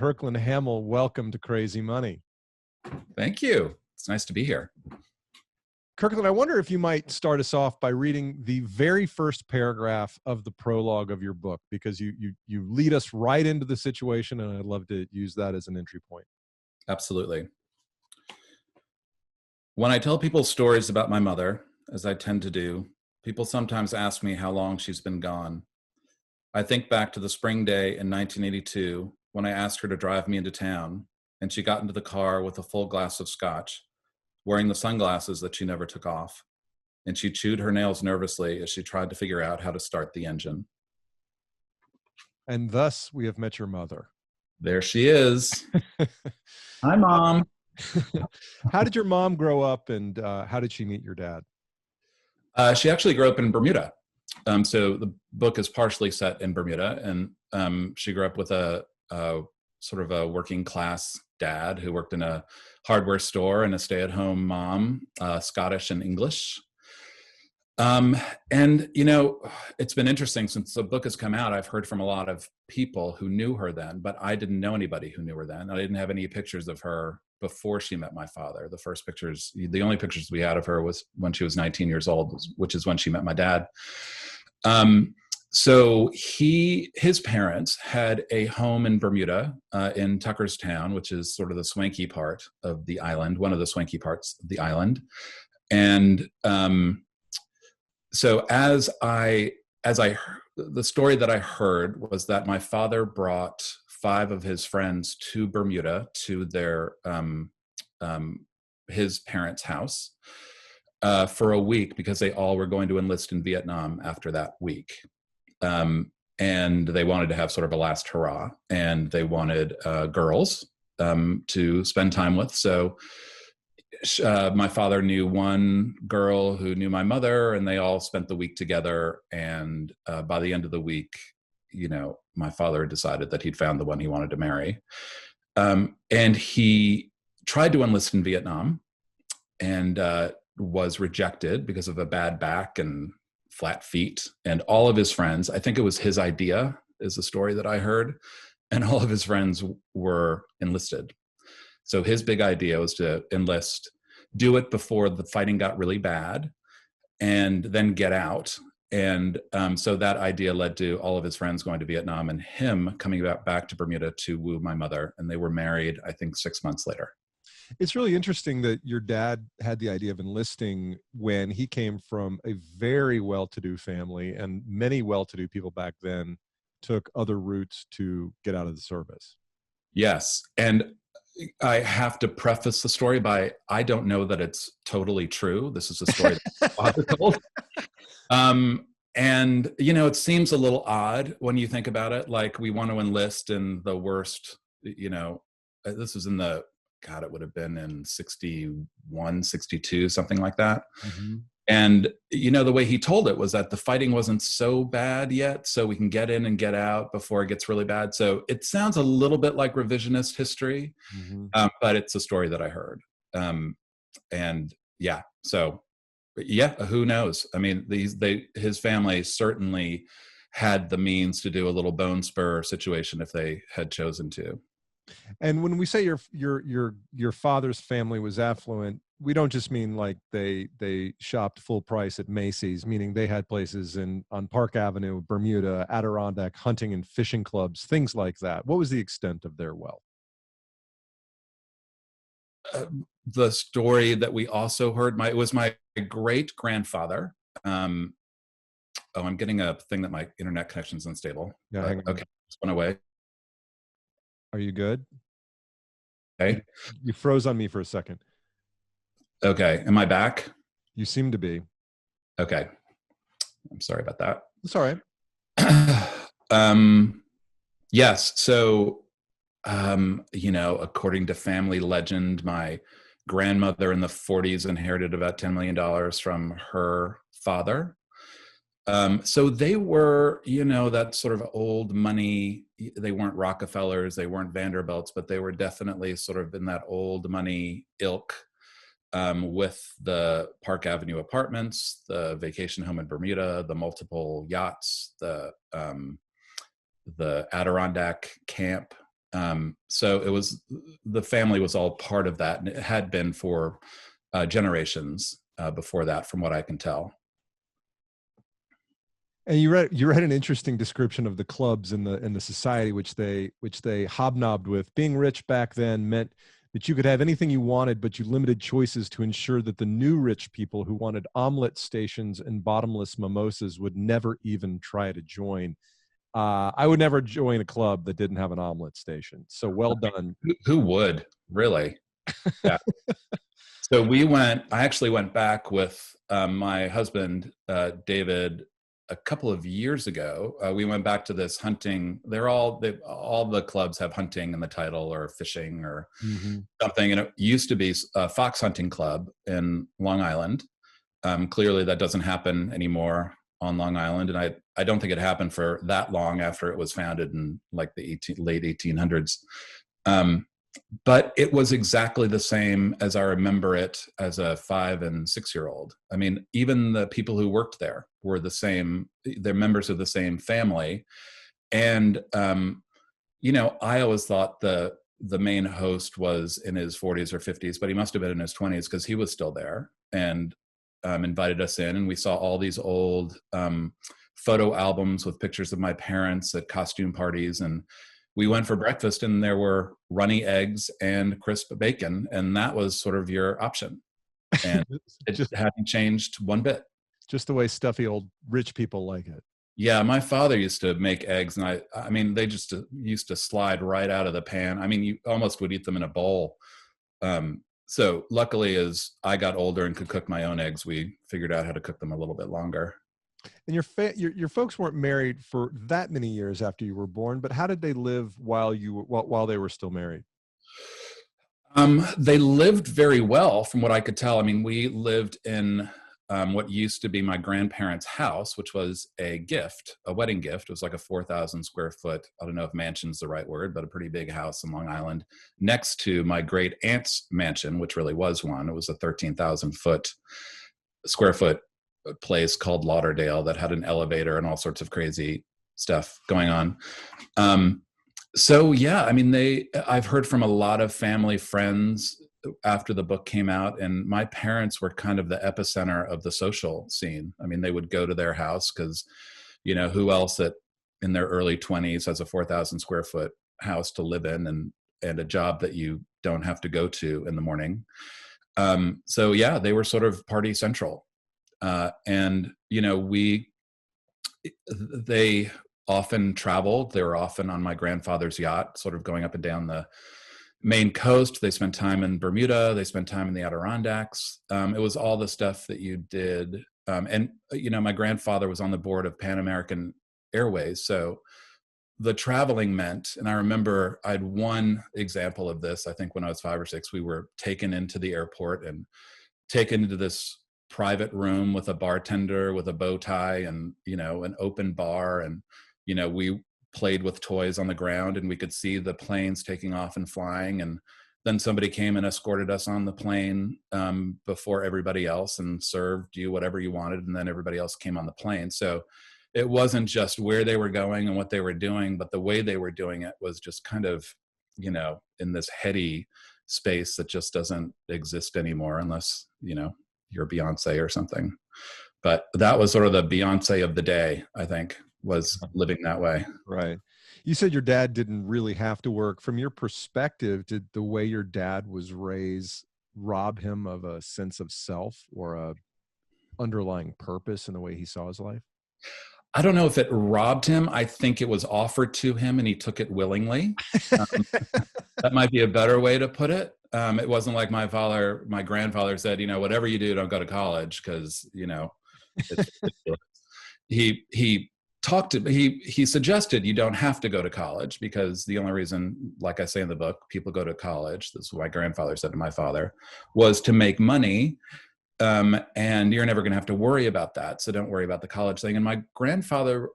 Kirkland Hamill, welcome to Crazy Money. Thank you. It's nice to be here. Kirkland, I wonder if you might start us off by reading the very first paragraph of the prologue of your book, because you lead us right into the situation, and I'd love to use that as an entry point. Absolutely. When I tell people stories about my mother, as I tend to do, people sometimes ask me how long she's been gone. I think back to the spring day in 1982 when I asked her to drive me into town, and she got into the car with a full glass of scotch, wearing the sunglasses that she never took off, and she chewed her nails nervously as she tried to figure out how to start the engine. And thus we have met your mother. There she is. Hi, Mom. How did your mom grow up, and how did she meet your dad? She actually grew up in Bermuda. So the book is partially set in Bermuda, and she grew up with a sort of a working class dad who worked in a hardware store, and a stay-at-home mom, Scottish and English. And, you know, it's been interesting since the book has come out. I've heard from a lot of people who knew her then, but I didn't know anybody who knew her then. I didn't have any pictures of her before she met my father. The only pictures we had of her was when she was 19 years old, which is when she met my dad. So his parents had a home in Bermuda, in Tuckerstown, which is sort of the swanky part of the island, one of the swanky parts of the island. And so the story that I heard was that my father brought 5 of his friends to Bermuda to his parents' house for a week, because they all were going to enlist in Vietnam after that week. And they wanted to have sort of a last hurrah, and they wanted girls to spend time with. So my father knew one girl who knew my mother, and they all spent the week together. And by the end of the week, you know, my father decided that he'd found the one he wanted to marry. And he tried to enlist in Vietnam, and was rejected because of a bad back and flat feet. And all of his friends, I think it was his idea, is the story that I heard, and all of his friends were enlisted. So his big idea was to enlist, do it before the fighting got really bad, and then get out. And so that idea led to all of his friends going to Vietnam, and him coming back to Bermuda to woo my mother. And they were married, I think, 6 months later. It's really interesting that your dad had the idea of enlisting when he came from a very well-to-do family, and many well-to-do people back then took other routes to get out of the service. Yes. And I have to preface the story by, I don't know that it's totally true. This is a story that's logical. And, you know, it seems a little odd when you think about it. Like, we want to enlist in the worst, you know, this was in it would have been in 61, 62, something like that. Mm-hmm. And, you know, the way he told it was that the fighting wasn't so bad yet, so we can get in and get out before it gets really bad. So it sounds a little bit like revisionist history, mm-hmm. But it's a story that I heard. And yeah, so yeah, who knows? I mean, his family certainly had the means to do a little bone spur situation if they had chosen to. And when we say your father's family was affluent, we don't just mean like they shopped full price at Macy's, meaning they had places on Park Avenue, Bermuda, Adirondack, hunting and fishing clubs, things like that. What was the extent of their wealth? The story that we also heard, it was my great grandfather. I'm getting a thing that my internet connection's unstable. Yeah, hang on. Okay, just went away. Are you good? Okay. You froze on me for a second. Okay. Am I back? You seem to be. Okay. I'm sorry about that. It's all right. Yes. So, you know, according to family legend, my grandmother in the 40s inherited about $10 million from her father. So they were, you know, that sort of old money. They weren't Rockefellers, they weren't Vanderbilts, but they were definitely sort of in that old money ilk, with the Park Avenue apartments, the vacation home in Bermuda, the multiple yachts, the Adirondack camp So the family was all part of that, and it had been for generations before that, from what I can tell. And you read an interesting description of the clubs in the society which they hobnobbed with. Being rich back then meant that you could have anything you wanted, but you limited choices to ensure that the new rich people who wanted omelet stations and bottomless mimosas would never even try to join. I would never join a club that didn't have an omelet station. So well done. Who would really? Yeah. So I actually went back with my husband, David, a couple of years ago. We went back to this hunting. All the clubs have hunting in the title, or fishing, or something. And it used to be a fox hunting club in Long Island. Clearly that doesn't happen anymore on Long Island. And I don't think it happened for that long after it was founded in like the late 1800s. But it was exactly the same as I remember it as a 5 and 6 year old. I mean, even the people who worked there were the same, they're members of the same family. And, I always thought the main host was in his 40s or 50s, but he must have been in his 20s, because he was still there and invited us in. And we saw all these old photo albums with pictures of my parents at costume parties. And we went for breakfast, and there were runny eggs and crisp bacon, and that was sort of your option. And it hadn't changed one bit. Just the way stuffy old rich people like it. Yeah, my father used to make eggs, and I mean, they just used to slide right out of the pan. I mean, you almost would eat them in a bowl. So luckily, as I got older and could cook my own eggs, we figured out how to cook them a little bit longer. And your folks weren't married for that many years after you were born, but how did they live while they were still married? They lived very well, from what I could tell. I mean, we lived in what used to be my grandparents' house, which was a wedding gift. It was like a 4,000 square foot, I don't know if mansion's the right word, but a pretty big house in Long Island, next to my great aunt's mansion, which really was one. It was a 13,000 square foot place called Lauderdale that had an elevator and all sorts of crazy stuff going on. So yeah, I mean, I've heard from a lot of family friends after the book came out, and my parents were kind of the epicenter of the social scene. I mean, they would go to their house because, who else in their early 20s has a 4,000 square foot house to live in and a job that you don't have to go to in the morning. So yeah, they were sort of party central. And they often traveled. They were often on my grandfather's yacht, sort of going up and down the Maine coast. They spent time in Bermuda. They spent time in the Adirondacks. It was all the stuff that you did. And my grandfather was on the board of Pan American Airways. So the traveling meant, and I remember I had one example of this, I think when I was 5 or 6, we were taken into the airport and taken into this private room with a bartender with a bow tie and, an open bar. And, we played with toys on the ground, and we could see the planes taking off and flying. And then somebody came and escorted us on the plane before everybody else and served you whatever you wanted. And then everybody else came on the plane. So it wasn't just where they were going and what they were doing, but the way they were doing it was just kind of, in this heady space that just doesn't exist anymore unless, you're Beyonce or something. But that was sort of the Beyonce of the day, I think, was living that way. Right. You said your dad didn't really have to work. From your perspective, did the way your dad was raised rob him of a sense of self or a underlying purpose in the way he saw his life? I don't know if it robbed him. I think it was offered to him and he took it willingly. That might be a better way to put it. It wasn't like my grandfather said, whatever you do, don't go to college because, it's ridiculous. He suggested you don't have to go to college because the only reason, like I say in the book, people go to college, this is what my grandfather said to my father, was to make money. And you're never going to have to worry about that. So don't worry about the college thing. And my grandfather,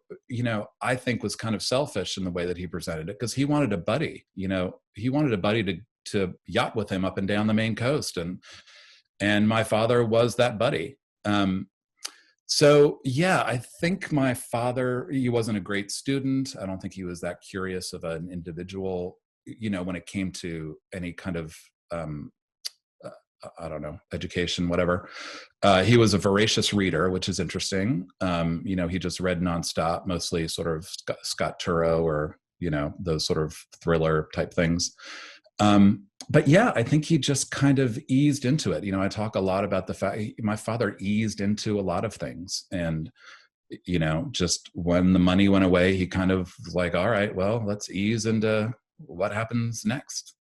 I think was kind of selfish in the way that he presented it because he wanted a buddy, he wanted a buddy to yacht with him up and down the Maine coast. And my father was that buddy. So yeah, I think my father, he wasn't a great student. I don't think he was that curious of an individual. when it came to any kind of, I don't know, education, whatever. He was a voracious reader, which is interesting. He just read nonstop, mostly sort of Scott Turow or, those sort of thriller type things. But yeah, I think he just kind of eased into it. I talk a lot about the fact my father eased into a lot of things. And, just when the money went away, he kind of was like, all right, well, let's ease into what happens next.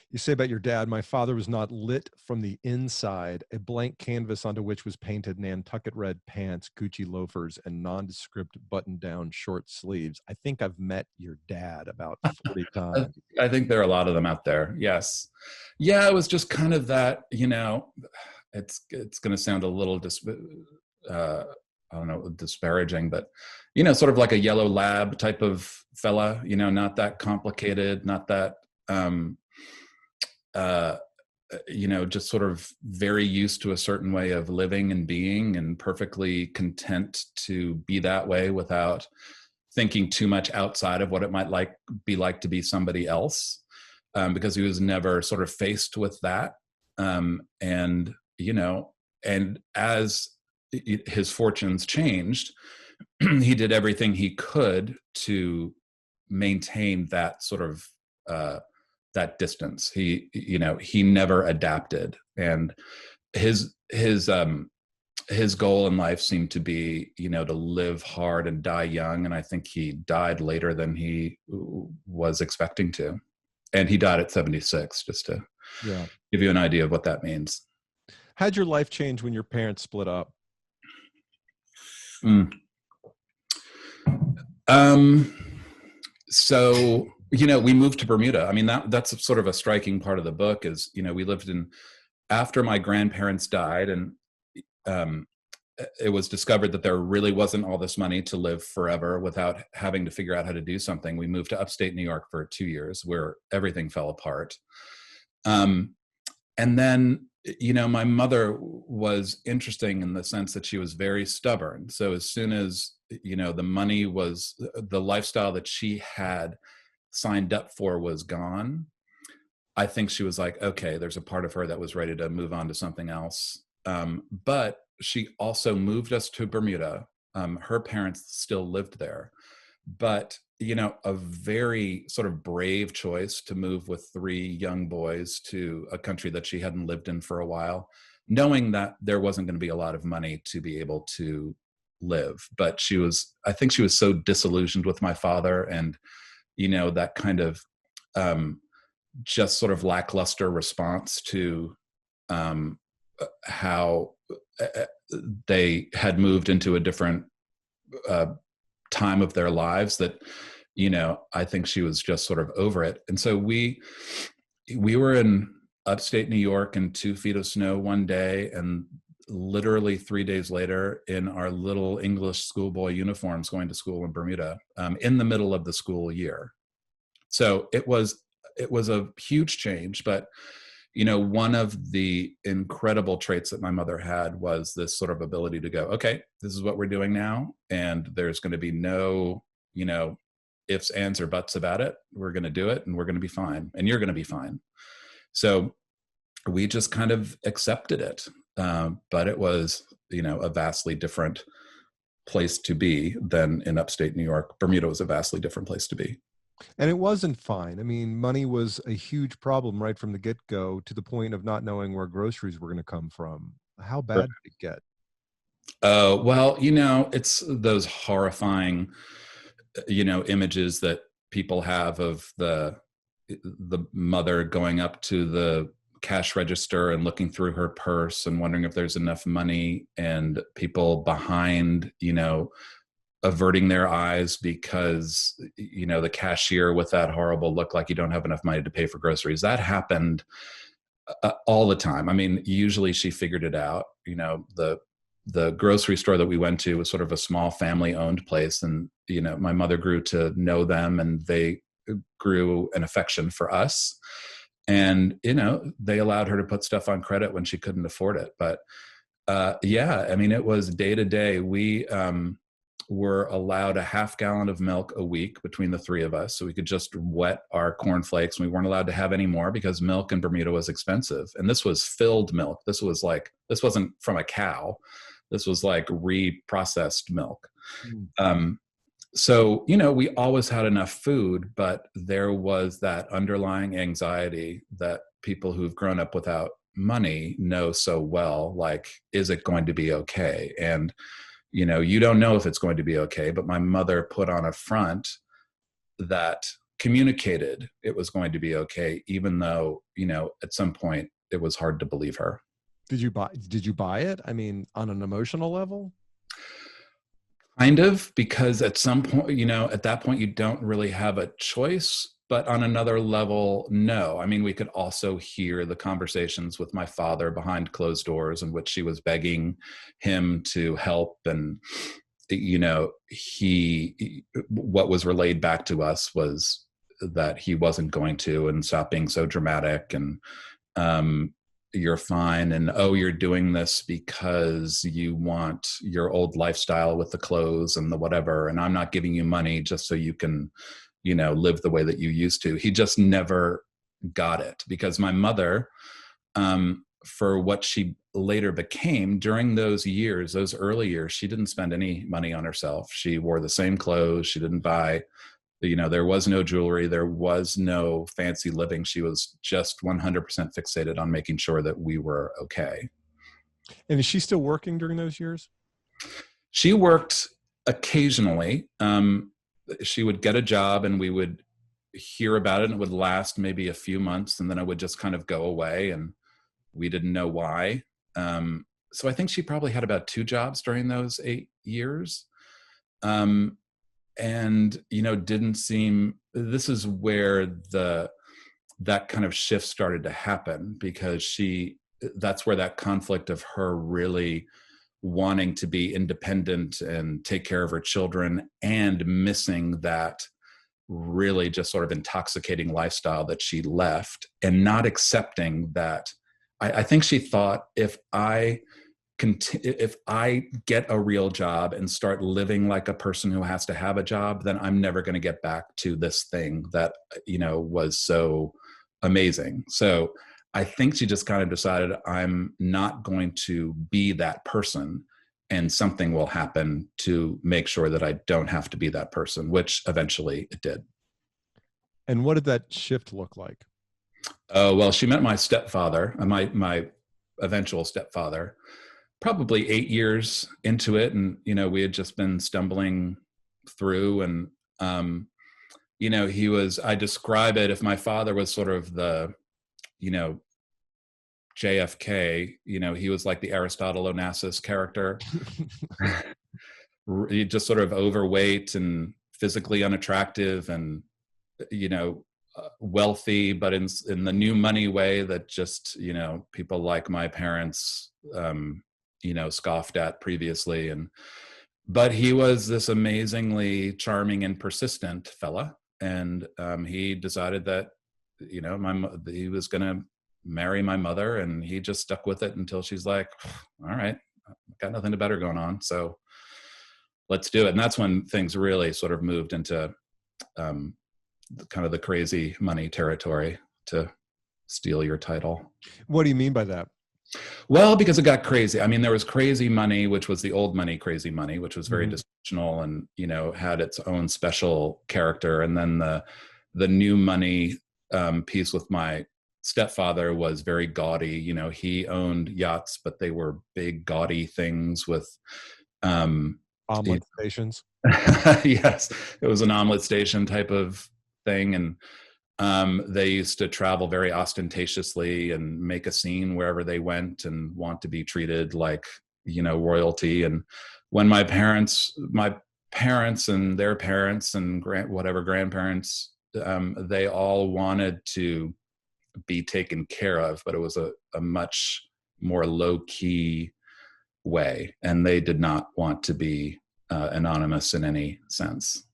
You say about your dad, my father was not lit from the inside, a blank canvas onto which was painted Nantucket red pants, Gucci loafers, and nondescript button-down short sleeves. I think I've met your dad about 40 times. I think there are a lot of them out there. Yes. Yeah, it was just kind of that, it's going to sound a little, I don't know, disparaging, but, sort of like a yellow lab type of fella, not that complicated, not that, just sort of very used to a certain way of living and being, and perfectly content to be that way without thinking too much outside of what it might be like to be somebody else, because he was never sort of faced with that. And as his fortunes changed, he did everything he could to maintain that sort of that distance. He never adapted, and his goal in life seemed to be, to live hard and die young. And I think he died later than he was expecting to. And he died at 76, just to give you an idea of what that means. How'd your life change when your parents split up? So, we moved to Bermuda. I mean, that's sort of a striking part of the book is, we lived after my grandparents died, and it was discovered that there really wasn't all this money to live forever without having to figure out how to do something. We moved to upstate New York for 2 years, where everything fell apart. And then, my mother was interesting in the sense that she was very stubborn. So as soon as, the money was, the lifestyle that she had signed up for was gone, I think she was like, okay, there's a part of her that was ready to move on to something else. But she also moved us to Bermuda. Her parents still lived there, but, a very sort of brave choice to move with 3 young boys to a country that she hadn't lived in for a while, knowing that there wasn't going to be a lot of money to be able to live. But I think she was so disillusioned with my father, and, that kind of just sort of lackluster response to how they had moved into a different time of their lives, that, I think she was just sort of over it. And so we were in upstate New York in 2 feet of snow one day, and literally 3 days later in our little English schoolboy uniforms going to school in Bermuda, in the middle of the school year. So it was a huge change, but, one of the incredible traits that my mother had was this sort of ability to go, okay, this is what we're doing now, and there's going to be no, ifs, ands, or buts about it. We're going to do it, and we're going to be fine, and you're going to be fine. So we just kind of accepted it. But it was, a vastly different place to be than in upstate New York. Bermuda was a vastly different place to be. And it wasn't fine. I mean, money was a huge problem right from the get-go, to the point of not knowing where groceries were going to come from. How bad did it get? Well, it's those horrifying, images that people have of the mother going up to the cash register and looking through her purse and wondering if there's enough money, and people behind, averting their eyes because, the cashier with that horrible look like you don't have enough money to pay for groceries. That happened all the time. I mean, usually she figured it out. The grocery store that we went to was sort of a small family owned place, and, my mother grew to know them, and they grew an affection for us. And, they allowed her to put stuff on credit when she couldn't afford it. But yeah, I mean, it was day to day. were allowed a half gallon of milk a week between the three of us. So we could just wet our cornflakes. And we weren't allowed to have any more because milk in Bermuda was expensive. And this was filled milk. This wasn't from a cow. This was like reprocessed milk. So, we always had enough food, but there was that underlying anxiety that people who've grown up without money know so well, like, is it going to be okay? And, you don't know if it's going to be okay, but my mother put on a front that communicated it was going to be okay, even though, at some point it was hard to believe her. Did you buy it? I mean, on an emotional level? Kind of, because at some point, at that point, you don't really have a choice. But on another level, no. I mean, we could also hear the conversations with my father behind closed doors in which she was begging him to help. And, what was relayed back to us was that he wasn't going to, and stop being so dramatic. And, you're fine, and you're doing this because you want your old lifestyle with the clothes and the whatever, and I'm not giving you money just so you can live the way that you used to. He just never got it, because my mother, for what she later became during those years, those early years, she didn't spend any money on herself. She wore the same clothes. She didn't buy, there was no jewelry, there was no fancy living. She was just 100% fixated on making sure that we were okay. And is she still working during those years? She worked occasionally. She would get a job and we would hear about it, and it would last maybe a few months, and then it would just kind of go away, and we didn't know why. So I think she probably had about 2 jobs during those 8 years. And didn't seem, this is where that kind of shift started to happen, because that's where that conflict of her really wanting to be independent and take care of her children, and missing that really just sort of intoxicating lifestyle that she left, and not accepting that. I think she thought, if I get a real job and start living like a person who has to have a job, then I'm never going to get back to this thing that, was so amazing. So I think she just kind of decided, I'm not going to be that person, and something will happen to make sure that I don't have to be that person, which eventually it did. And what did that shift look like? Oh, well, she met my stepfather, my eventual stepfather, probably 8 years into it. And, we had just been stumbling through, and, I describe it, if my father was sort of the, JFK, he was like the Aristotle Onassis character. He just sort of overweight and physically unattractive, and, wealthy, but in the new money way that just, people like my parents, scoffed at previously. But he was this amazingly charming and persistent fella. And he decided that, he was going to marry my mother, and he just stuck with it until she's like, all right, I've got nothing better going on, so let's do it. And that's when things really sort of moved into kind of the crazy money territory, to steal your title. What do you mean by that? Well, because it got crazy. I mean, there was crazy money, which was the old money, crazy money, which was very dysfunctional and, had its own special character. And then the new money piece with my stepfather was very gaudy. He owned yachts, but they were big, gaudy things with omelet stations. Yes, it was an omelet station type of thing. And they used to travel very ostentatiously and make a scene wherever they went, and want to be treated like, royalty. And when my parents and their parents and grandparents, they all wanted to be taken care of, but it was a much more low-key way, and they did not want to be anonymous in any sense.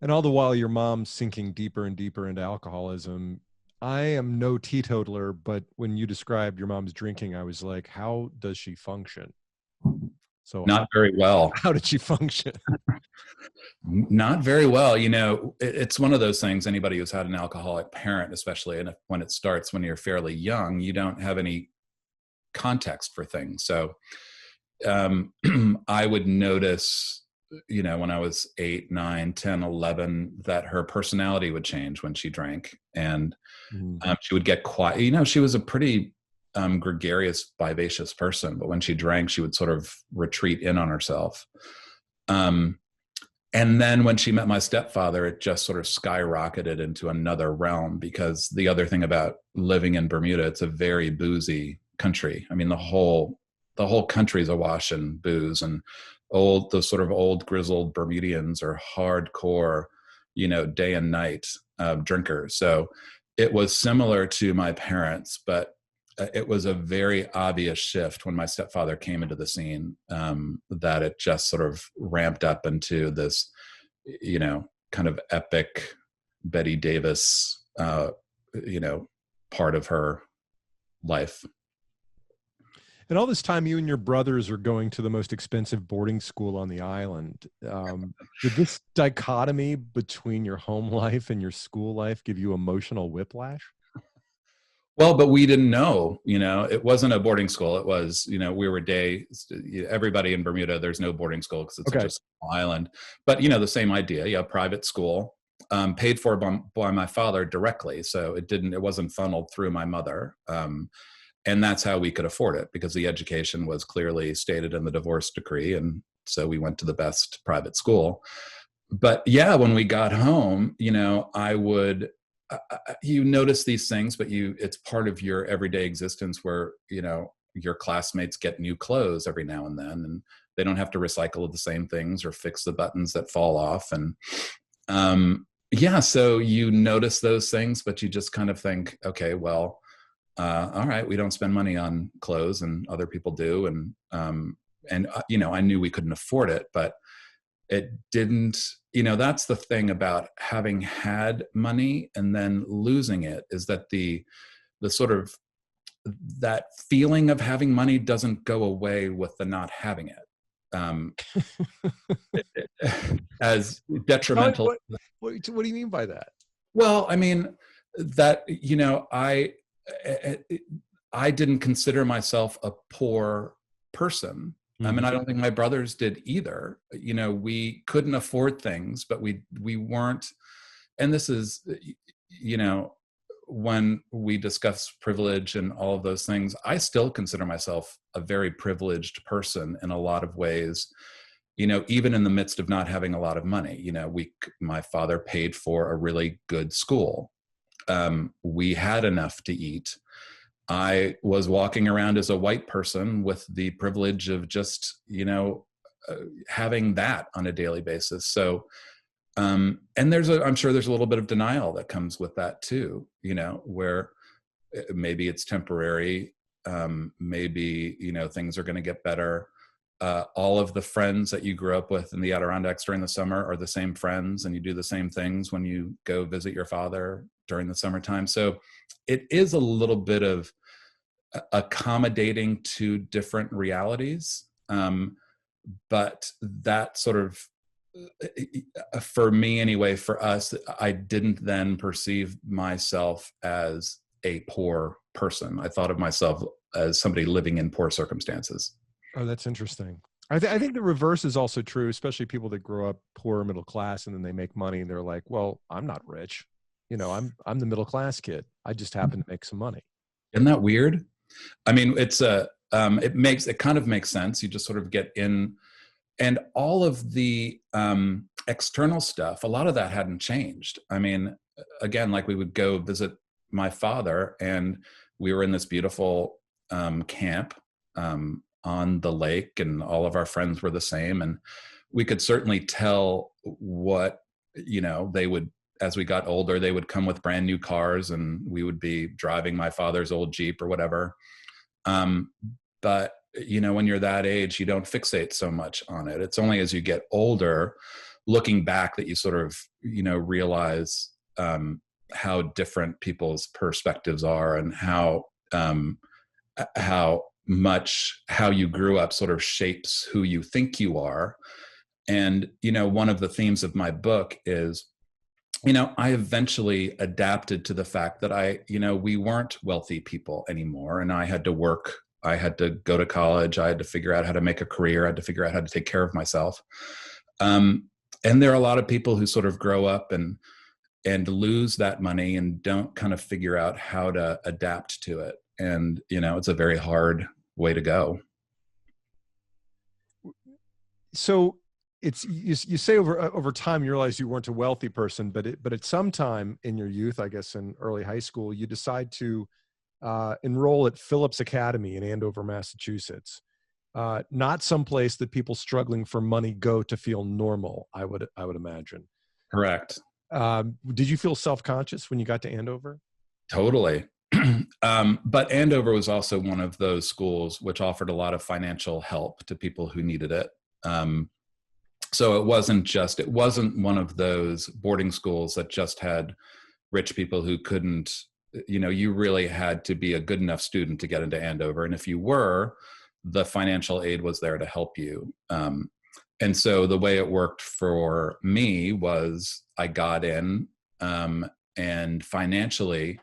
And all the while your mom's sinking deeper and deeper into alcoholism. I am no teetotaler, but when you described your mom's drinking, I was like, how does she function? So Not very well. how did she function? Not very well. It's one of those things, anybody who's had an alcoholic parent, especially, and when it starts when you're fairly young, you don't have any context for things. So I would notice, when I was 8, 9, 10, 11, that her personality would change when she drank. And she would get quiet. She was a pretty gregarious, vivacious person, but when she drank, she would sort of retreat in on herself. And then when she met my stepfather, it just sort of skyrocketed into another realm, because the other thing about living in Bermuda, it's a very boozy country. I mean, the whole country is awash in booze, and those sort of old grizzled Bermudians are hardcore, day and night drinkers. So it was similar to my parents, but it was a very obvious shift when my stepfather came into the scene, that it just sort of ramped up into this, kind of epic Betty Davis, part of her life. And all this time, you and your brothers are going to the most expensive boarding school on the island. Did this dichotomy between your home life and your school life give you emotional whiplash? Well, but we didn't know, it wasn't a boarding school. It was, we were everybody in Bermuda, there's no boarding school because it's Okay. such a small island. But, the same idea, private school, paid for by my father directly. So it wasn't funneled through my mother. And that's how we could afford it, because the education was clearly stated in the divorce decree. And so we went to the best private school. But yeah, when we got home, I would, you notice these things, but it's part of your everyday existence where, your classmates get new clothes every now and then, and they don't have to recycle the same things or fix the buttons that fall off. And so you notice those things, but you just kind of think, okay, well, all right, we don't spend money on clothes and other people do. And I knew we couldn't afford it, but it didn't, that's the thing about having had money and then losing it, is that the sort of that feeling of having money doesn't go away with the not having it. As detrimental. What do you mean by that? Well, I mean, that, I didn't consider myself a poor person. I mean, I don't think my brothers did either. We couldn't afford things, but we weren't. And this is, when we discuss privilege and all of those things, I still consider myself a very privileged person in a lot of ways, even in the midst of not having a lot of money. My father paid for a really good school. We had enough to eat. I was walking around as a white person with the privilege of just, having that on a daily basis. So, and I'm sure there's a little bit of denial that comes with that too, where maybe it's temporary. Maybe, things are going to get better. All of the friends that you grew up with in the Adirondacks during the summer are the same friends, and you do the same things when you go visit your father during the summertime. So it is a little bit of accommodating to different realities. But that sort of, for me anyway, for us, I didn't then perceive myself as a poor person. I thought of myself as somebody living in poor circumstances. Oh, that's interesting. I think the reverse is also true, especially people that grow up poor, middle class, and then they make money and they're like, well, I'm not rich. I'm the middle class kid. I just happen to make some money. Isn't that weird? I mean, it kind of makes sense. You just sort of get in, and all of the external stuff, a lot of that hadn't changed. I mean, again, like we would go visit my father, and we were in this beautiful camp on the lake, and all of our friends were the same. And we could certainly tell what, they would, as we got older, they would come with brand new cars, and we would be driving my father's old Jeep or whatever. But, when you're that age, you don't fixate so much on it. It's only as you get older, looking back, that you sort of, realize how different people's perspectives are, and how much how you grew up sort of shapes who you think you are. And, one of the themes of my book is, I eventually adapted to the fact that we weren't wealthy people anymore. And I had to work. I had to go to college. I had to figure out how to make a career. I had to figure out how to take care of myself. And there are a lot of people who sort of grow up and lose that money and don't kind of figure out how to adapt to it. And, it's a very hard way to go. So it's, you say over time, you realize you weren't a wealthy person, but at some time in your youth, I guess in early high school, you decide to enroll at Phillips Academy in Andover, Massachusetts. Not someplace that people struggling for money go to feel normal, I would imagine. Correct. Did you feel self-conscious when you got to Andover? Totally. But Andover was also one of those schools which offered a lot of financial help to people who needed it. So it wasn't one of those boarding schools that just had rich people who couldn't, you really had to be a good enough student to get into Andover. And if you were, the financial aid was there to help you. And so the way it worked for me was I got in, and financially,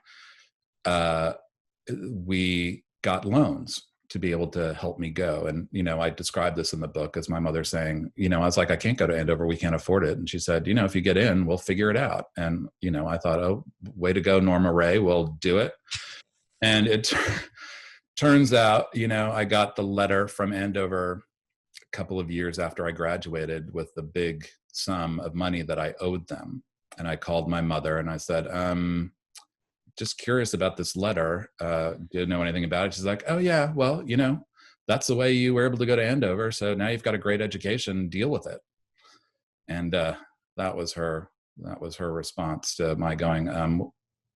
we got loans to be able to help me go. And, I described this in the book as my mother saying, I was like, I can't go to Andover. We can't afford it. And she said, if you get in, we'll figure it out. And, I thought, oh, way to go, Norma Ray, we'll do it. And it turns out, I got the letter from Andover a couple of years after I graduated with the big sum of money that I owed them. And I called my mother and I said, just curious about this letter. Didn't know anything about it. She's like, oh yeah, well, that's the way you were able to go to Andover. So now you've got a great education, deal with it. And that was her response to my going,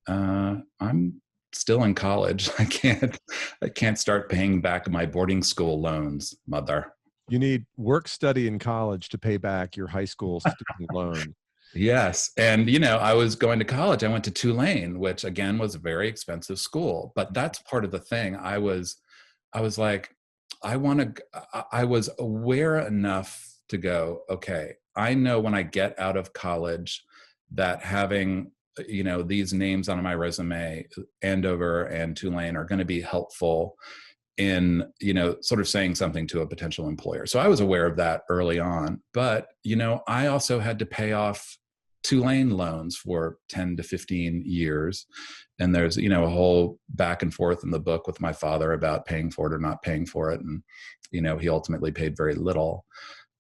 I'm still in college. I can't start paying back my boarding school loans, mother. You need work study in college to pay back your high school student loan. Yes. And, I was going to college. I went to Tulane, which again was a very expensive school, but that's part of the thing. I was like, I was aware enough to go, okay, I know when I get out of college that having, these names on my resume, Andover and Tulane, are going to be helpful in, sort of saying something to a potential employer. So I was aware of that early on, but, I also had to pay off Tulane loans for 10 to 15 years. And there's, a whole back and forth in the book with my father about paying for it or not paying for it. And, he ultimately paid very little.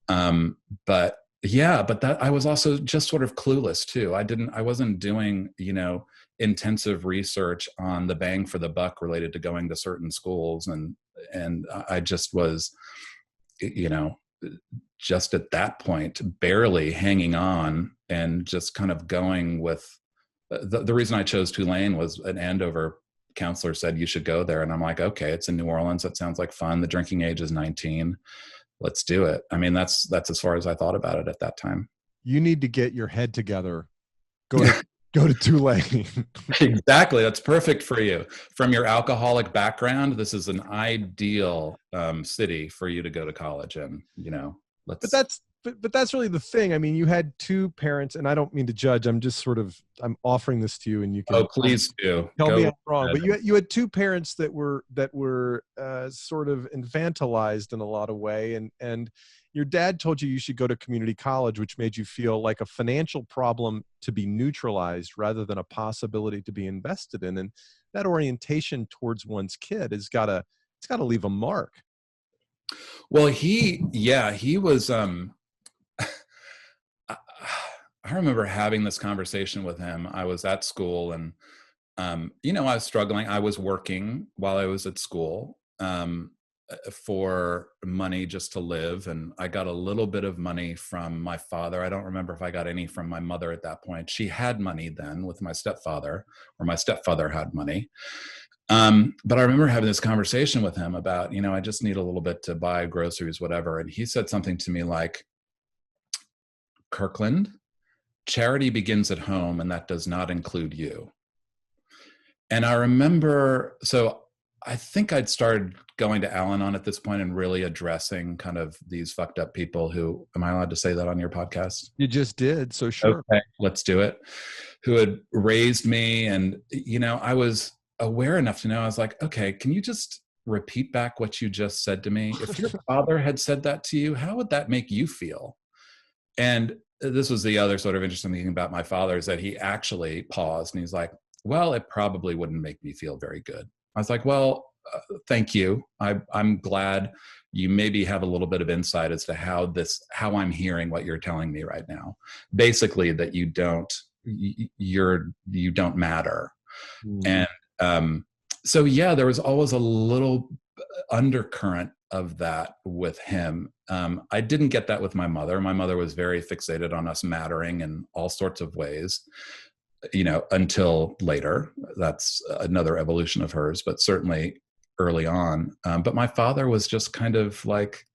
But that I was also just sort of clueless too. I wasn't doing, intensive research on the bang for the buck related to going to certain schools. And I just was, just at that point, barely hanging on and just kind of going with the reason I chose Tulane was an Andover counselor said, you should go there. And I'm like, okay, it's in New Orleans. That sounds like fun. The drinking age is 19. Let's do it. I mean, that's as far as I thought about it at that time. You need to get your head together. Go to Tulane. Exactly. That's perfect for you. From your alcoholic background, this is an ideal city for you to go to college in, But that's really the thing. I mean, you had two parents, and I don't mean to judge. I'm offering this to you, and you can. Oh, please do. Tell me I'm wrong. But you had two parents that were sort of infantilized in a lot of way, and your dad told you should go to community college, which made you feel like a financial problem to be neutralized rather than a possibility to be invested in. And that orientation towards one's kid it's got to leave a mark. Well, he was, I remember having this conversation with him. I was at school and, I was struggling. I was working while I was at school, for money just to live. And I got a little bit of money from my father. I don't remember if I got any from my mother at that point. She had money then with my stepfather, or my stepfather had money. But I remember having this conversation with him about, I just need a little bit to buy groceries, whatever. And he said something to me like, Kirkland, charity begins at home, and that does not include you. And I remember, so I think I'd started going to Al-Anon at this point and really addressing kind of these fucked up people who, am I allowed to say that on your podcast? You just did, so sure. Okay, let's do it. Who had raised me. And, I was aware enough to know, I was like, okay, can you just repeat back what you just said to me? If your father had said that to you, how would that make you feel? And this was the other sort of interesting thing about my father, is that he actually paused and he's like, well, it probably wouldn't make me feel very good. I was like, well, thank you. I'm glad you maybe have a little bit of insight as to how I'm hearing what you're telling me right now. Basically, that you don't matter. Mm. And so, yeah, there was always a little undercurrent of that with him. I didn't get that with my mother. My mother was very fixated on us mattering in all sorts of ways, until later. That's another evolution of hers, but certainly early on. But my father was just kind of like,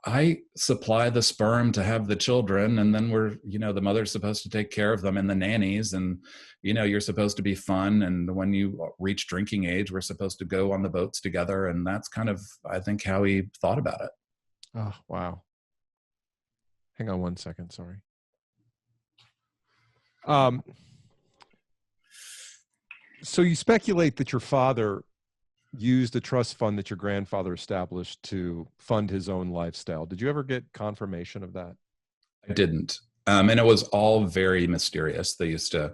I supply the sperm to have the children, and then the mother's supposed to take care of them, and the nannies, and, you're supposed to be fun. And when you reach drinking age, we're supposed to go on the boats together. And that's kind of, I think, how he thought about it. Oh, wow. Hang on one second. Sorry. So you speculate that your father used a trust fund that your grandfather established to fund his own lifestyle. Did you ever get confirmation of that? I didn't. And it was all very mysterious. They used to,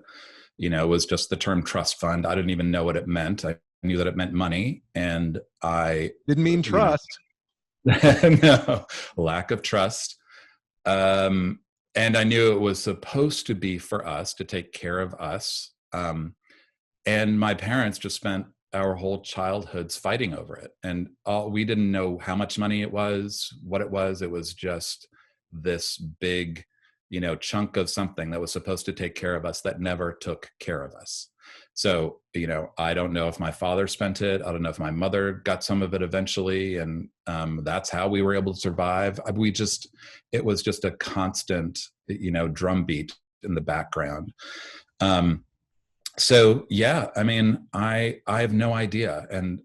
it was just the term trust fund. I didn't even know what it meant. I knew that it meant money, and I didn't mean trust. No, lack of trust. And I knew it was supposed to be for us, to take care of us. And my parents just spent our whole childhoods fighting over it. And we didn't know how much money it was, what it was. It was just this big, chunk of something that was supposed to take care of us that never took care of us. So, I don't know if my father spent it. I don't know if my mother got some of it eventually. And that's how we were able to survive. It was just a constant, drumbeat in the background. So, yeah, I mean, I have no idea. And,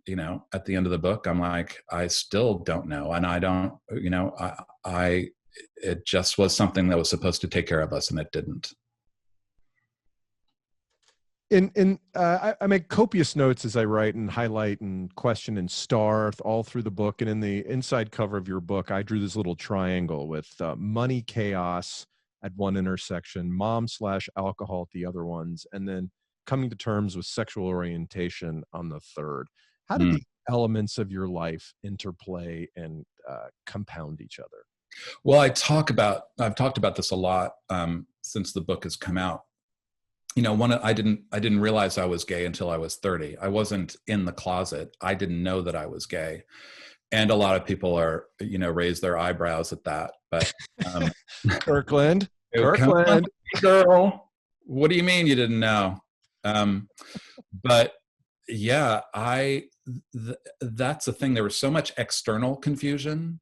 at the end of the book, I'm like, I still don't know. And I don't, it just was something that was supposed to take care of us, and it didn't. I make copious notes as I write and highlight and question and star all through the book. And in the inside cover of your book, I drew this little triangle with money chaos at one intersection, mom/alcohol at the other ones, and then coming to terms with sexual orientation on the third. How do the elements of your life interplay and compound each other? Well, I've talked about this a lot since the book has come out. I didn't realize I was gay until I was 30. I wasn't in the closet. I didn't know that I was gay. And a lot of people raise their eyebrows at that. But Kirkland, girl, what do you mean you didn't know? But yeah, that's the thing. There was so much external confusion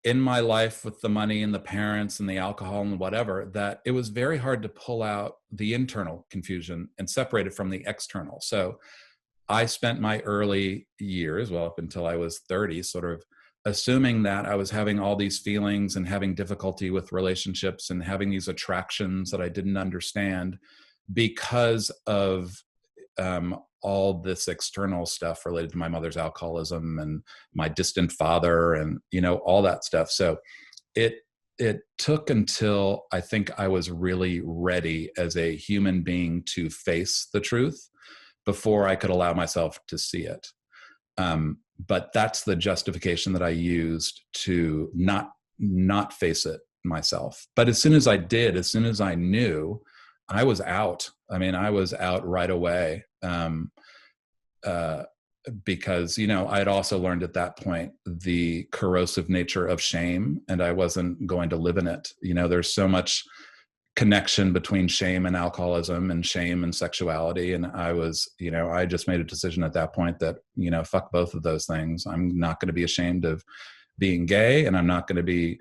in my life with the money and the parents and the alcohol and whatever, that it was very hard to pull out the internal confusion and separate it from the external. So I spent my early years, well, up until I was 30, sort of assuming that I was having all these feelings and having difficulty with relationships and having these attractions that I didn't understand because of all this external stuff related to my mother's alcoholism and my distant father and, all that stuff. So it took until I think I was really ready as a human being to face the truth before I could allow myself to see it. But that's the justification that I used to not face it myself. But as soon as I did, as soon as I knew, I was out. I mean, I was out right away. Because, I had also learned at that point the corrosive nature of shame, and I wasn't going to live in it. There's so much connection between shame and alcoholism and shame and sexuality. And I was, I just made a decision at that point that, fuck both of those things. I'm not going to be ashamed of being gay, and I'm not going to be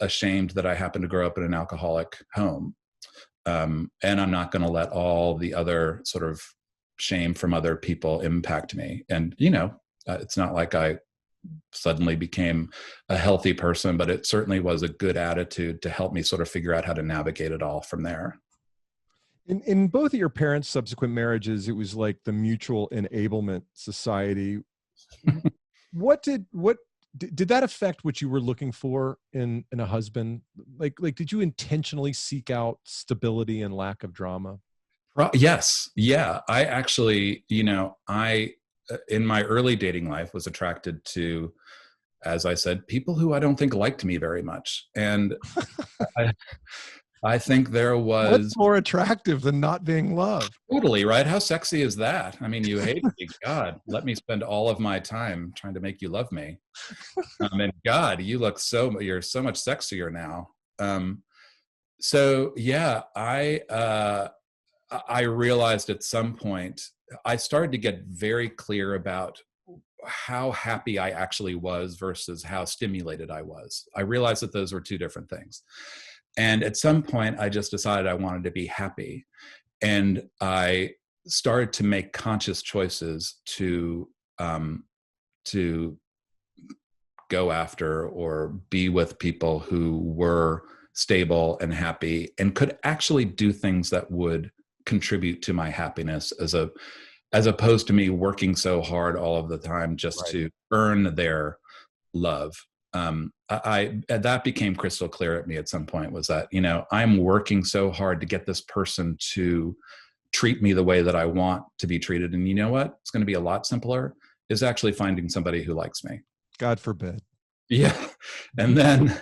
ashamed that I happen to grow up in an alcoholic home. And I'm not going to let all the other sort of shame from other people impact me. And, it's not like I suddenly became a healthy person, but it certainly was a good attitude to help me sort of figure out how to navigate it all from there. In both of your parents' subsequent marriages, it was like the Mutual Enablement Society. Did that affect what you were looking for in a husband? Like did you intentionally seek out stability and lack of drama? Yes. Yeah. I actually, in my early dating life was attracted to, as I said, people who I don't think liked me very much. And I, I think there What's was more attractive than not being loved? totally right. How sexy is that? I mean, you hate me. God, let me spend all of my time trying to make you love me. And God, you're so much sexier now. So yeah, I realized at some point, I started to get very clear about how happy I actually was versus how stimulated I was. I realized that those were two different things. And at some point, I just decided I wanted to be happy. And I started to make conscious choices to go after or be with people who were stable and happy and could actually do things that would contribute to my happiness, as opposed to me working so hard all of the time just Right. to earn their love. That became crystal clear at me at some point, was that, I'm working so hard to get this person to treat me the way that I want to be treated. And you know what? It's going to be a lot simpler, is actually finding somebody who likes me. God forbid. Yeah. And then,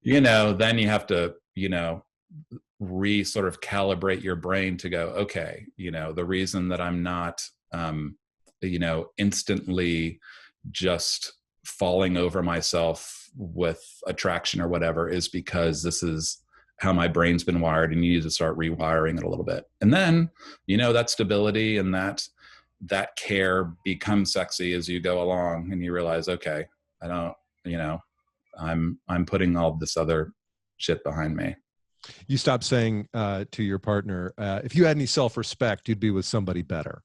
then you have to, sort of calibrate your brain to go, okay, the reason that I'm not, instantly just falling over myself with attraction or whatever is because this is how my brain's been wired, and you need to start rewiring it a little bit. And then, that stability and that care becomes sexy as you go along, and you realize, okay, I don't, I'm putting all this other shit behind me. You stop saying to your partner, if you had any self-respect, you'd be with somebody better.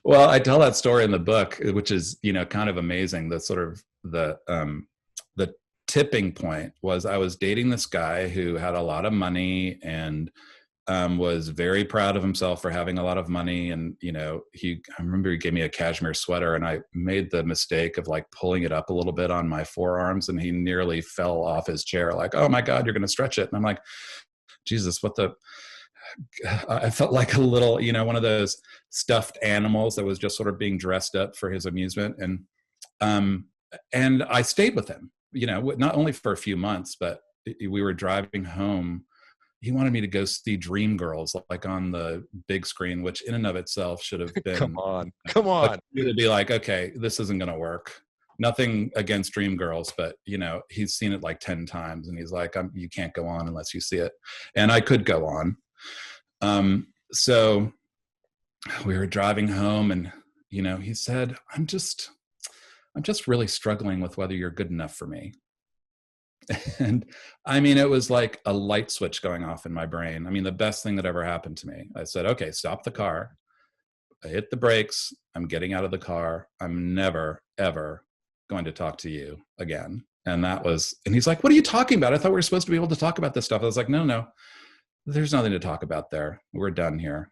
Well, I tell that story in the book, which is, kind of amazing. The sort of the tipping point was, I was dating this guy who had a lot of money and was very proud of himself for having a lot of money. And, I remember he gave me a cashmere sweater, and I made the mistake of like pulling it up a little bit on my forearms, and he nearly fell off his chair. Like, oh my God, you're going to stretch it. And I'm like, Jesus, I felt like a little, one of those stuffed animals that was just sort of being dressed up for his amusement. And I stayed with him, not only for a few months, but we were driving home. He wanted me to go see Dreamgirls, like on the big screen, which in and of itself should have been. Come on. To be like, okay, this isn't going to work. Nothing against Dreamgirls, but he's seen it like 10 times, and he's like, you can't go on unless you see it. And I could go on. So we were driving home, and he said, I'm just really struggling with whether you're good enough for me. And I mean, it was like a light switch going off in my brain. I mean, the best thing that ever happened to me. I said, okay, stop the car. I hit the brakes. I'm getting out of the car. I'm never, ever going to talk to you again. And he's like, what are you talking about? I thought we were supposed to be able to talk about this stuff. I was like, no, there's nothing to talk about there. We're done here.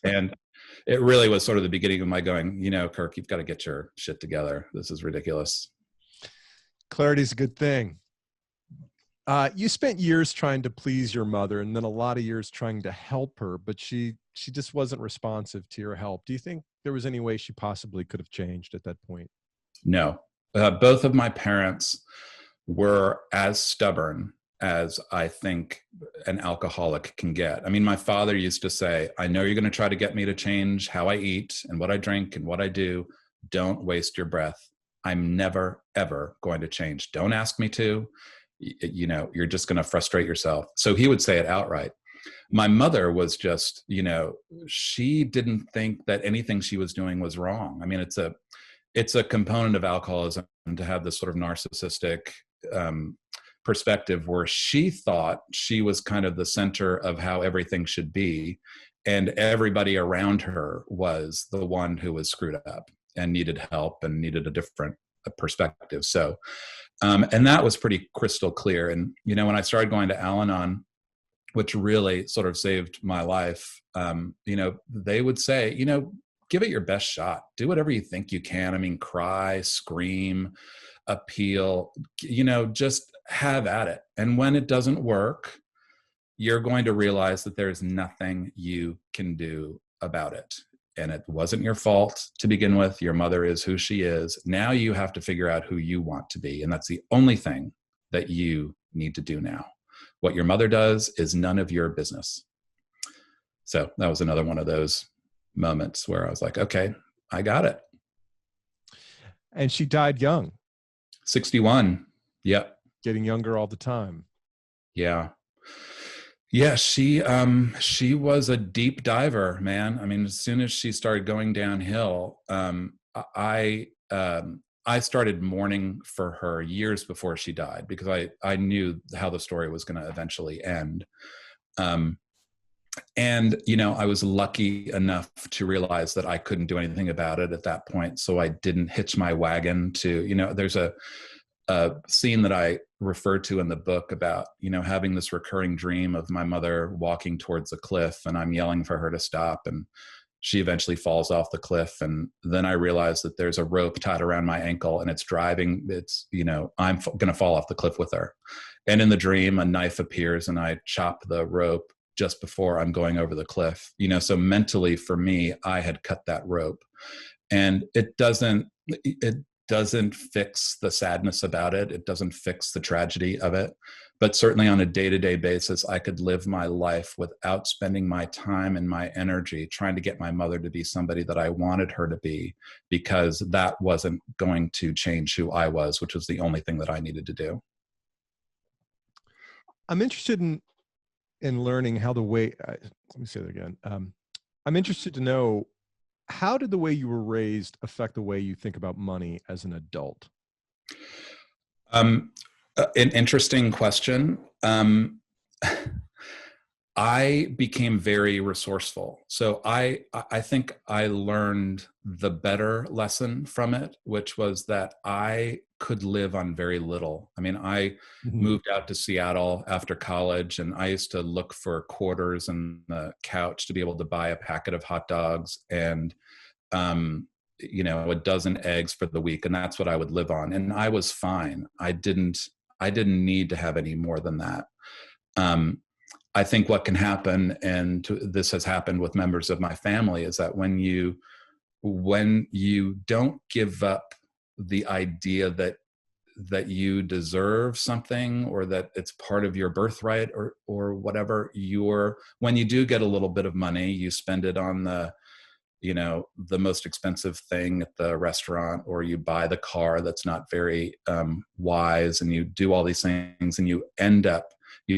And it really was sort of the beginning of my going, Kirk, you've got to get your shit together. This is ridiculous. Clarity's a good thing. You spent years trying to please your mother, and then a lot of years trying to help her, but she just wasn't responsive to your help. Do you think there was any way she possibly could have changed at that point? No. Both of my parents were as stubborn as I think an alcoholic can get. I mean, my father used to say, I know you're going to try to get me to change how I eat and what I drink and what I do. Don't waste your breath. I'm never, ever going to change. Don't ask me to. You're just going to frustrate yourself. So he would say it outright. My mother was just, she didn't think that anything she was doing was wrong. I mean, it's a component of alcoholism to have this sort of narcissistic perspective where she thought she was kind of the center of how everything should be. and everybody around her was the one who was screwed up and needed help and needed a different perspective. So, and that was pretty crystal clear. And, you know, when I started going to Al-Anon, which really sort of saved my life, you know, they would say, you know, give it your best shot. Do whatever you think you can. I mean, cry, scream, appeal, you know, just have at it. And when it doesn't work, you're going to realize that there's nothing you can do about it. And it wasn't your fault to begin with. Your mother is who she is. Now you have to figure out who you want to be. And that's the only thing that you need to do now. What your mother does is none of your business. So that was another one of those moments where I was like, okay, I got it. And she died young. 61. Yep. Getting younger all the time. Yeah. Yeah, she was a deep diver, man. I mean, as soon as she started going downhill, I started mourning for her years before she died, because I knew how the story was going to eventually end. And, you know, I was lucky enough to realize that I couldn't do anything about it at that point. So I didn't hitch my wagon to, you know, there's a scene that I referred to in the book about, you know, having this recurring dream of my mother walking towards a cliff and I'm yelling for her to stop, and she eventually falls off the cliff. And then I realized that there's a rope tied around my ankle and it's, you know, I'm going to fall off the cliff with her. And in the dream, a knife appears and I chop the rope just before I'm going over the cliff, you know, so mentally for me, I had cut that rope. And it doesn't fix the sadness about it. It doesn't fix the tragedy of it. But certainly on a day-to-day basis, I could live my life without spending my time and my energy trying to get my mother to be somebody that I wanted her to be, because that wasn't going to change who I was, which was the only thing that I needed to do. I'm interested in learning how the way, let me say that again. I'm interested to know, how did the way you were raised affect the way you think about money as an adult? An interesting question. I became very resourceful. So I think I learned the better lesson from it, which was that I could live on very little. I mean, I moved out to Seattle after college, and I used to look for quarters on the couch to be able to buy a packet of hot dogs and, you know, a dozen eggs for the week. And that's what I would live on. And I was fine. I didn't need to have any more than that. I think what can happen, and this has happened with members of my family, is that when you don't give up the idea that you deserve something, or that it's part of your birthright, or whatever, when you do get a little bit of money, you spend it on the most expensive thing at the restaurant, or you buy the car that's not very wise, and you do all these things, and you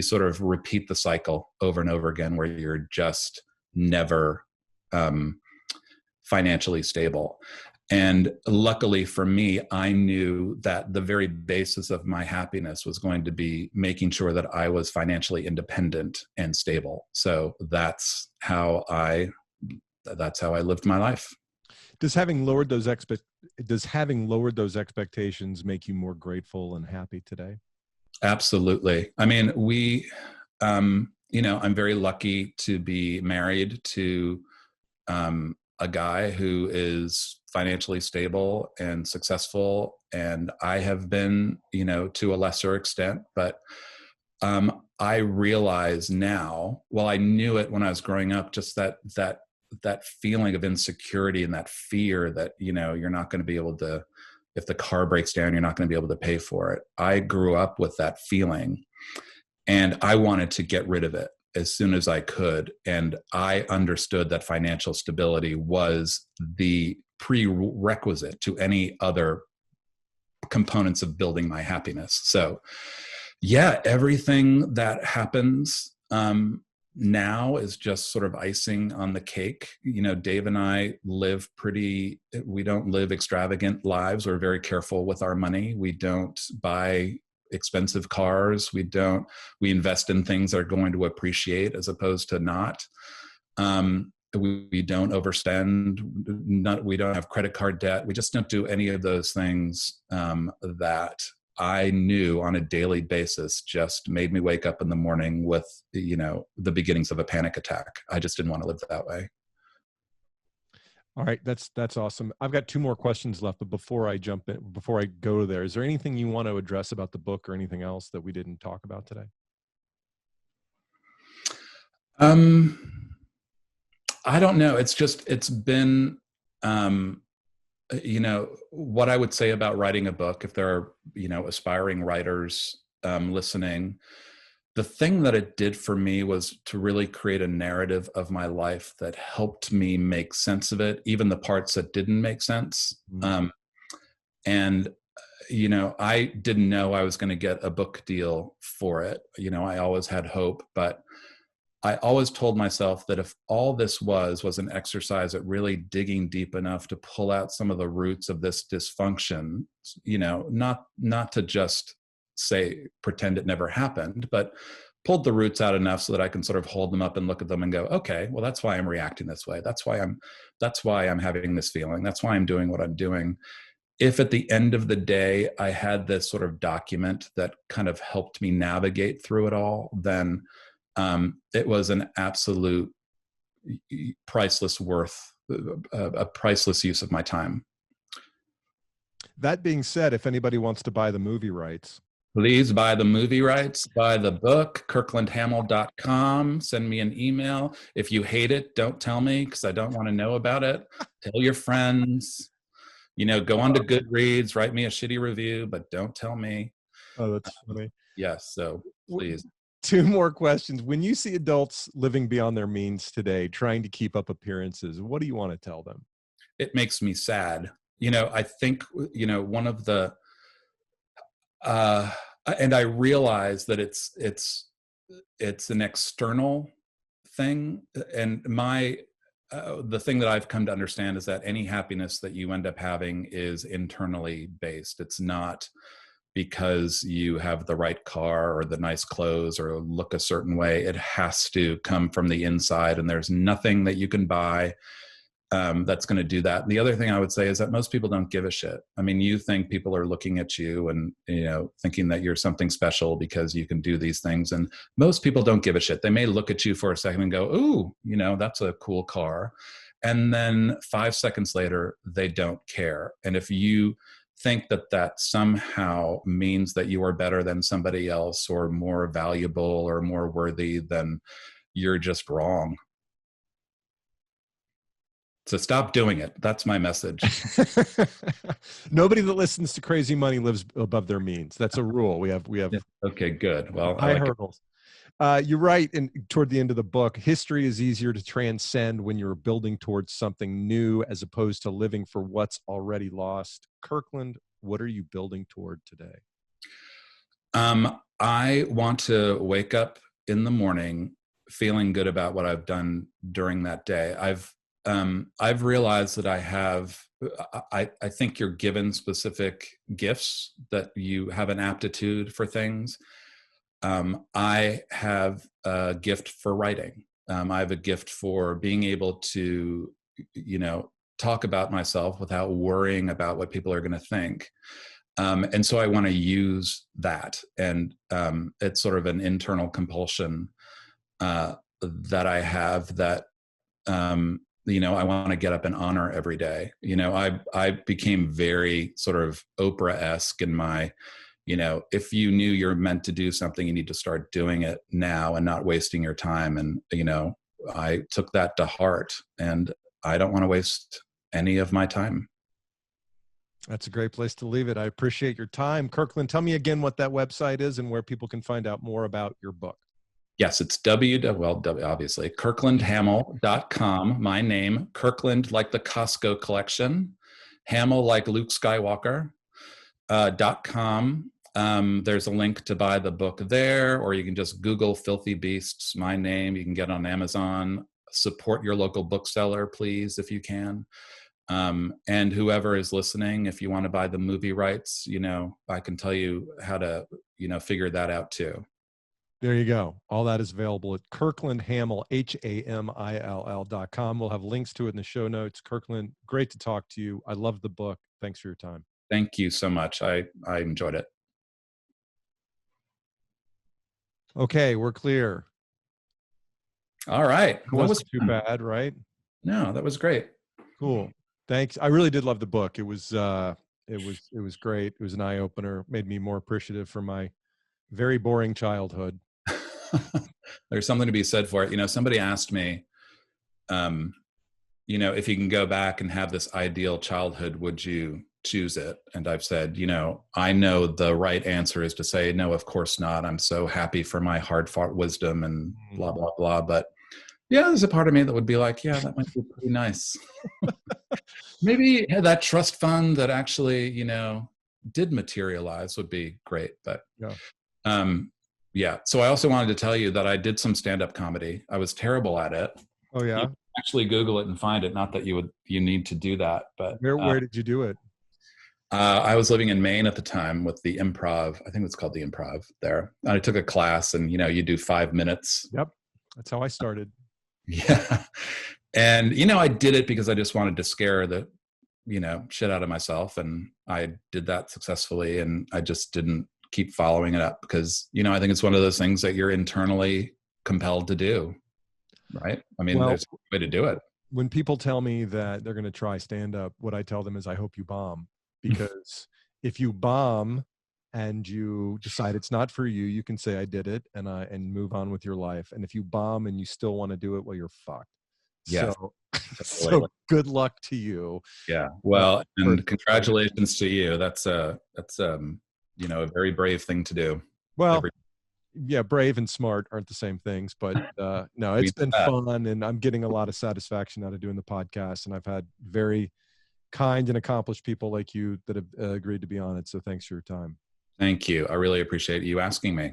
sort of repeat the cycle over and over again, where you're just never financially stable. And luckily for me, I knew that the very basis of my happiness was going to be making sure that I was financially independent and stable. So that's how I lived my life. Does having lowered those expectations make you more grateful and happy today? Absolutely. I mean, I'm very lucky to be married to a guy who is financially stable and successful. And I have been, to a lesser extent, but I realize now, well, I knew it when I was growing up, just that feeling of insecurity and that fear that, you're not going to be able to, if the car breaks down, you're not going to be able to pay for it. I grew up with that feeling, and I wanted to get rid of it as soon as I could. And I understood that financial stability was the prerequisite to any other components of building my happiness. So yeah, everything that happens now is just sort of icing on the cake. Dave and I we don't live extravagant lives. We're very careful with our money. We don't buy expensive cars. We invest in things that are going to appreciate as opposed to not. We don't overspend. We don't have credit card debt. We just don't do any of those things that I knew on a daily basis just made me wake up in the morning with, the beginnings of a panic attack. I just didn't want to live that way. All right, that's awesome. I've got two more questions left, but before I go there, is there anything you want to address about the book or anything else that we didn't talk about today? I don't know. It's been, what I would say about writing a book, if there are, aspiring writers listening, the thing that it did for me was to really create a narrative of my life that helped me make sense of it, even the parts that didn't make sense. Mm-hmm. And I didn't know I was going to get a book deal for it. I always had hope, but I always told myself that if all this was an exercise at really digging deep enough to pull out some of the roots of this dysfunction, not to just pretend it never happened, but pulled the roots out enough so that I can sort of hold them up and look at them and go, okay, well, that's why I'm reacting this way. That's why I'm having this feeling. That's why I'm doing what I'm doing. If at the end of the day, I had this sort of document that kind of helped me navigate through it all, then it was an absolute priceless a priceless use of my time. That being said, if anybody wants to buy the movie rights, please buy the movie rights, buy the book, kirklandhamill.com, send me an email. If you hate it, don't tell me because I don't want to know about it. Tell your friends, go on to Goodreads, write me a shitty review, but don't tell me. Oh, that's funny. Yes, so please. Two more questions. When you see adults living beyond their means today, trying to keep up appearances, what do you want to tell them? It makes me sad. I think, one of the, and I realize that it's an external thing. And the thing that I've come to understand is that any happiness that you end up having is internally based. It's not because you have the right car or the nice clothes or look a certain way. It has to come from the inside, and there's nothing that you can buy that's going to do that. And the other thing I would say is that most people don't give a shit. I mean, you think people are looking at you and, thinking that you're something special because you can do these things. And most people don't give a shit. They may look at you for a second and go, ooh, that's a cool car. And then 5 seconds later, they don't care. And if you think that somehow means that you are better than somebody else or more valuable or more worthy, then you're just wrong. So stop doing it. That's my message. Nobody that listens to Crazy Money lives above their means. That's a rule. We have. Okay, good. Well, high hurdles. You're right. And toward the end of the book, history is easier to transcend when you're building towards something new as opposed to living for what's already lost. Kirkland, what are you building toward today? I want to wake up in the morning feeling good about what I've done during that day. I've realized that I think you're given specific gifts, that you have an aptitude for things. I have a gift for writing. I have a gift for being able to, talk about myself without worrying about what people are going to think. And so I want to use that. And it's sort of an internal compulsion that I have that, I want to get up and honor every day. I became very sort of Oprah-esque in my, if you knew you're meant to do something, you need to start doing it now and not wasting your time. And, I took that to heart, and I don't want to waste any of my time. That's a great place to leave it. I appreciate your time. Kirkland, tell me again what that website is and where people can find out more about your book. Yes, it's obviously, kirklandhamill.com. My name, Kirkland like the Costco collection, Hamill like Luke Skywalker, .com. There's a link to buy the book there, or you can just Google Filthy Beasts, my name. You can get on Amazon. Support your local bookseller, please, if you can. And whoever is listening, if you want to buy the movie rights, I can tell you how to, figure that out too. There you go. All that is available at Kirkland Hamill, HAMILL.com. We'll have links to it in the show notes. Kirkland, great to talk to you. I love the book. Thanks for your time. Thank you so much. I enjoyed it. Okay, we're clear. All right. It wasn't too bad, right? No, that was great. Cool. Thanks. I really did love the book. It was great. It was an eye opener. Made me more appreciative for my very boring childhood. There's something to be said for it. You know, somebody asked me, you know, if you can go back and have this ideal childhood, would you choose it? And I've said, you know, I know the right answer is to say, no, of course not. I'm so happy for my hard-fought wisdom and blah, blah, blah. But yeah, there's a part of me that would be like, yeah, that might be pretty nice. Maybe that trust fund that actually, you know, did materialize would be great. But yeah. So I also wanted to tell you that I did some stand-up comedy. I was terrible at it. Oh yeah. You actually Google it and find it. Not that you need to do that, but where did you do it? I was living in Maine at the time with the Improv. I think it's called the Improv there. And I took a class, and you know, you do 5 minutes. Yep, that's how I started. Yeah, and you know, I did it because I just wanted to scare the, you know, shit out of myself, and I did that successfully. And I just didn't keep following it up because, you know, I think it's one of those things that you're internally compelled to do, right? I mean, there's a way to do it. When people tell me that they're going to try stand up, what I tell them is, I hope you bomb. Because if you bomb and you decide it's not for you, you can say I did it and move on with your life. And if you bomb and you still want to do it, well, you're fucked. Yeah. So good luck to you. Yeah. Well, and congratulations to you. That's you know, a very brave thing to do. Well, yeah, brave and smart aren't the same things, but no, it's been fun, and I'm getting a lot of satisfaction out of doing the podcast, and I've had very kind and accomplished people like you that have agreed to be on it. So thanks for your time. Thank you. I really appreciate you asking me.